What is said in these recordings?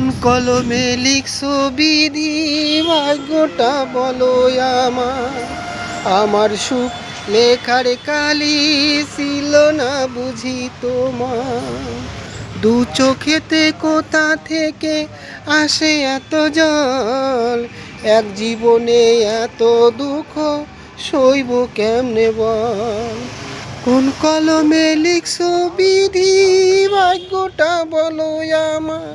কোন কলমে লিখছো বিধি, ভাগ্যটা বলো আমার। আমার সুখ লেখার কালি ছিল না বুঝি তোমার। দু চোখেতে কোথা থেকে আসে এত জল, এক জীবনে এত দুঃখ সইব কেমনে বল। কোন কলমে লিখছো বিধি, ভাগ্যটা বলো আমার।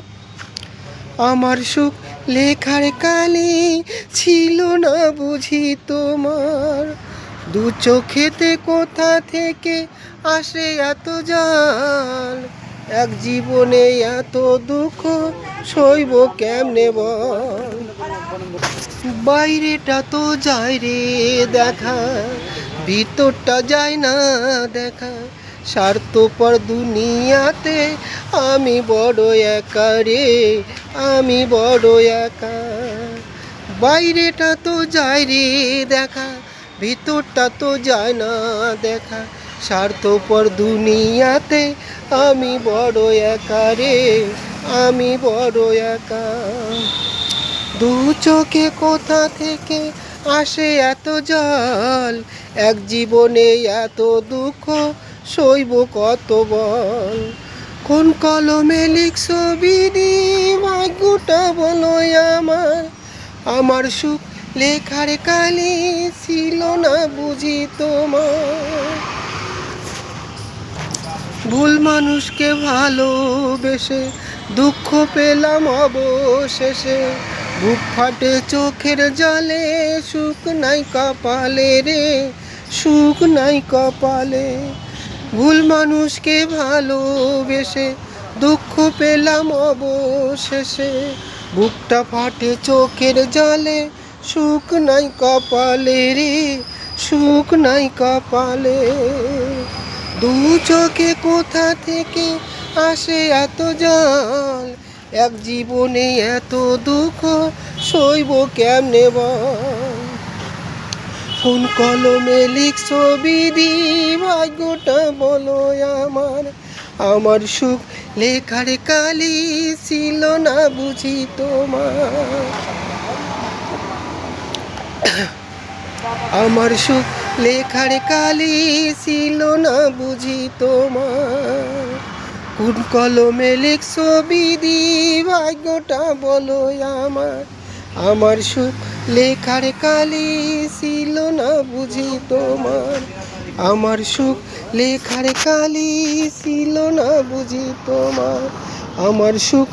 আমার সুখ লেখার কালি ছিল না বুঝি তোমার। দু চোখেতে কোথা থেকে আসে এত জল, এক জীবনে এত দুঃখ সইব কেমনে বল। বাইরেটা তো যায় রে দেখা, ভিতরটা যায় না দেখা। স্বার্থপর দুনিয়াতে আমি বড় একা রে, আমি বড় একা। বাইরেটা তো যায় রে দেখা, ভিতরটা তো যায় না দেখা। স্বার্থপর দুনিয়াতে আমি বড় একা রে, আমি বড় একা। দু চোখে কোথা থেকে আসে এত জল, এক জীবনে এত দুঃখ সইব কত বল। কোন কলমে লিখছো বিধি, ভাগ্যটা বলো আমার। আমার সুখ লেখার কালি ছিল না বুঝি তোমার। ভুল মানুষকে ভালোবেসে দুঃখ পেলাম অবশেষে। বুক ফাটে চোখের জলে, সুখ নাই কপালে রে, সুখ নাই কপালে। ভুল মানুষকে ভালোবেসে দুঃখ পেলাম অবশেষে। বুকটা ফাটে চোখের জলে, সুখ নাই কপালে রে, সুখ নাই কপালে। দু চোখে কোথা থেকে আসে এত জল, এক জীবনে এত দুঃখ সইব কেমনে বল। কোন কলমে লিখছো বিধি, ভাগ্যটা বলো আমার। আমার সুখ লেখার কালি ছিল না বুঝি তোমার। আমার সুখ লেখার কালি ছিল না বুঝি তোমার। কোন কলমে লিখছো বিধি, ভাগ্যটা বলো আমার। আমার সুখ লেখার কালি ছিল না বুঝি তোমার। আমার সুখ লেখার কালি ছিল না বুঝি তোমার। আমার সুখ